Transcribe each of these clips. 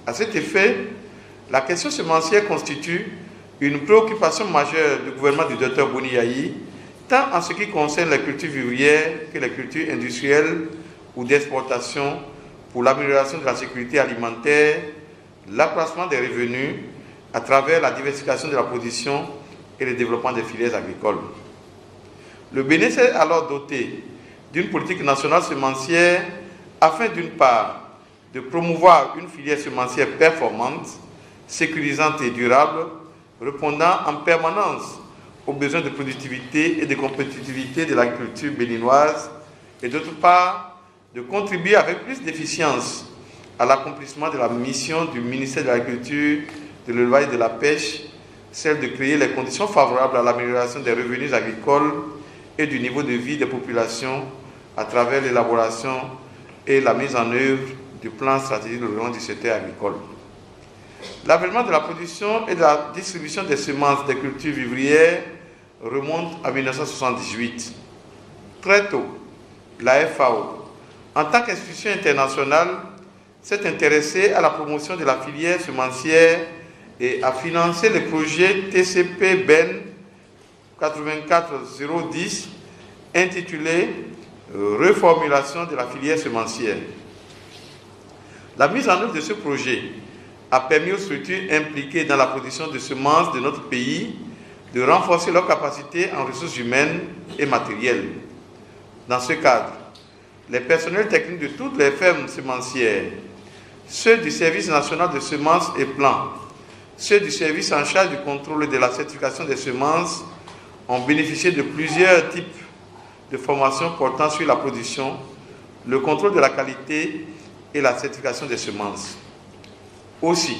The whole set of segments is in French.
À cet effet, la question semencière constitue une préoccupation majeure du gouvernement du Dr Boni Yayi, tant en ce qui concerne les cultures vivrières que les cultures industrielles ou d'exportation pour l'amélioration de la sécurité alimentaire, l'accroissement des revenus à travers la diversification de la production et le développement des filières agricoles. Le Bénin s'est alors doté d'une politique nationale semencière afin d'une part de promouvoir une filière semencière performante, sécurisante et durable, répondant en permanence aux besoins de productivité et de compétitivité de l'agriculture béninoise, et d'autre part de contribuer avec plus d'efficience à l'accomplissement de la mission du ministère de l'Agriculture, de l'élevage et de la pêche, celle de créer les conditions favorables à l'amélioration des revenus agricoles et du niveau de vie des populations à travers l'élaboration et la mise en œuvre du plan stratégique de développement du secteur agricole. L'avènement de la production et de la distribution des semences des cultures vivrières remonte à 1978. Très tôt, la FAO, en tant qu'institution internationale, s'est intéressée à la promotion de la filière semencière et a financé le projet TCP BEN 84010 intitulé Reformulation de la filière semencière. La mise en œuvre de ce projet a permis aux structures impliquées dans la production de semences de notre pays de renforcer leurs capacités en ressources humaines et matérielles. Dans ce cadre, les personnels techniques de toutes les fermes semencières, ceux du Service national de semences et plants, ceux du service en charge du contrôle de la certification des semences ont bénéficié de plusieurs types de formations portant sur la production, le contrôle de la qualité et la certification des semences. Aussi,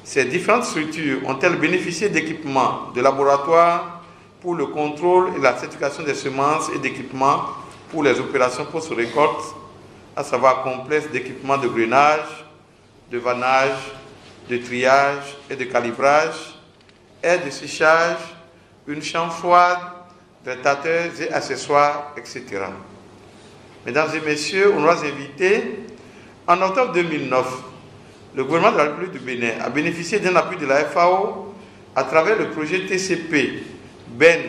ces différentes structures ont-elles bénéficié d'équipements de laboratoire pour le contrôle et la certification des semences et d'équipements pour les opérations post-récolte, à savoir complexe d'équipements de grainage, de vannage, de triage et de calibrage, aide de séchage, une chambre froide, traitateurs et accessoires, etc. Mesdames et messieurs, on nous invités, en octobre 2009, le gouvernement de la République du Bénin a bénéficié d'un appui de la FAO à travers le projet TCP BEN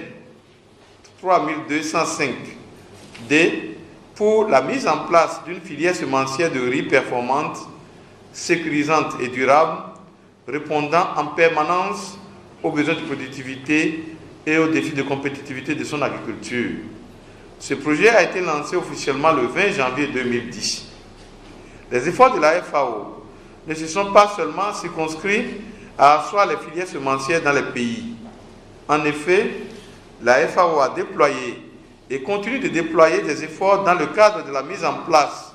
3205D pour la mise en place d'une filière semencière de riz performante, sécurisante et durable, répondant en permanence aux besoins de productivité et aux défis de compétitivité de son agriculture. Ce projet a été lancé officiellement le 20 janvier 2010. Les efforts de la FAO ne se sont pas seulement circonscrits à asseoir les filières semencières dans les pays. En effet, la FAO a déployé et continue de déployer des efforts dans le cadre de la mise en place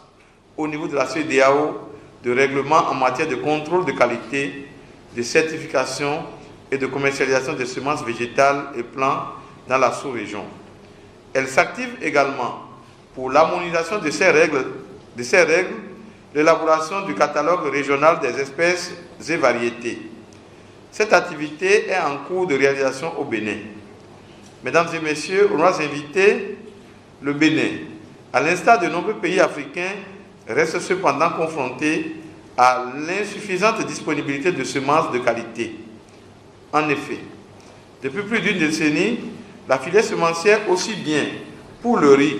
au niveau de la CEDEAO de règlements en matière de contrôle de qualité, de certification et de commercialisation des semences végétales et plants dans la sous-région. Elle s'active également pour l'harmonisation de ces règles, l'élaboration du catalogue régional des espèces et variétés. Cette activité est en cours de réalisation au Bénin. Mesdames et messieurs, on nous invités, le Bénin, à l'instar de nombreux pays africains, reste cependant confronté à l'insuffisante disponibilité de semences de qualité. En effet, depuis plus d'une décennie, la filière semencière, aussi bien pour le riz,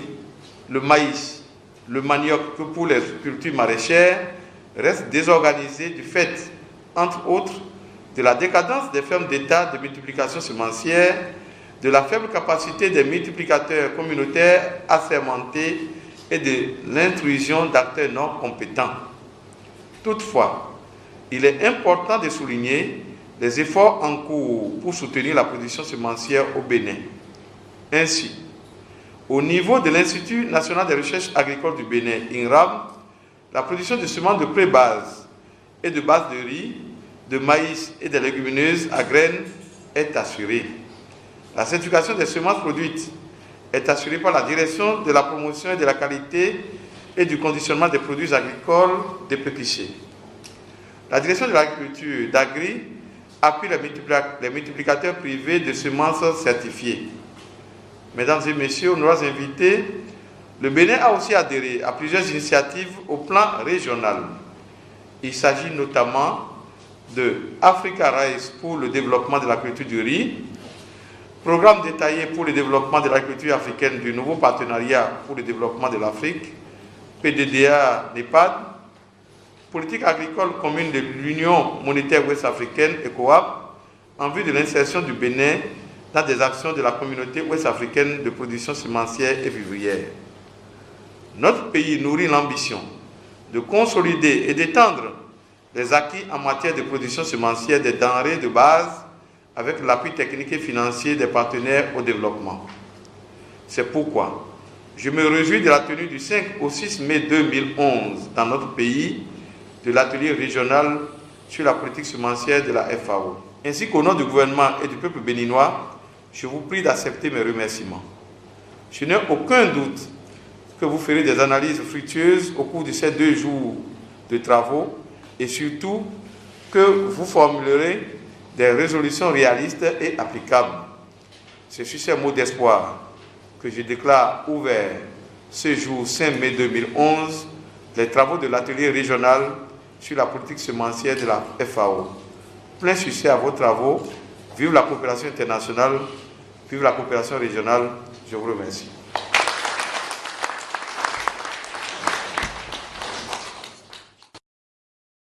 le maïs, le manioc que pour les cultures maraîchères, reste désorganisée du fait, entre autres, de la décadence des fermes d'État de multiplication semencière, de la faible capacité des multiplicateurs communautaires assermentés et de l'intrusion d'acteurs non compétents. Toutefois, il est important de souligner les efforts en cours pour soutenir la production semencière au Bénin. Ainsi, au niveau de l'Institut national des recherches agricoles du Bénin, INRAB, la production de semences de pré-base et de base de riz, de maïs et de légumineuses à graines est assurée. La certification des semences produites est assurée par la direction de la promotion et de la qualité et du conditionnement des produits agricoles dépétrichés. La direction de l'agriculture d'Agri appuie les multiplicateurs privés de semences certifiées. Mesdames et messieurs, nous sommes invités. Le Bénin a aussi adhéré à plusieurs initiatives au plan régional. Il s'agit notamment de Africa Rice pour le développement de la culture du riz, programme détaillé pour le développement de la culture africaine du nouveau partenariat pour le développement de l'Afrique, PDDA-NEPAD, politique agricole commune de l'Union monétaire ouest-africaine, ECOWAP, en vue de l'insertion du Bénin dans des actions de la communauté ouest-africaine de production semencière et vivrière. Notre pays nourrit l'ambition de consolider et d'étendre les acquis en matière de production semencière des denrées de base avec l'appui technique et financier des partenaires au développement. C'est pourquoi je me réjouis de la tenue du 5 au 6 mai 2011 dans notre pays de l'atelier régional sur la politique semencière de la FAO. Ainsi qu'au nom du gouvernement et du peuple béninois, je vous prie d'accepter mes remerciements. Je n'ai aucun doute que vous ferez des analyses fructueuses au cours de ces 2 jours de travaux et surtout que vous formulerez des résolutions réalistes et applicables. C'est sur ces mots d'espoir que je déclare ouvert ce jour 5 mai 2011 les travaux de l'atelier régional sur la politique semencière de la FAO. Plein succès à vos travaux. Vive la coopération internationale, vive la coopération régionale. Je vous remercie.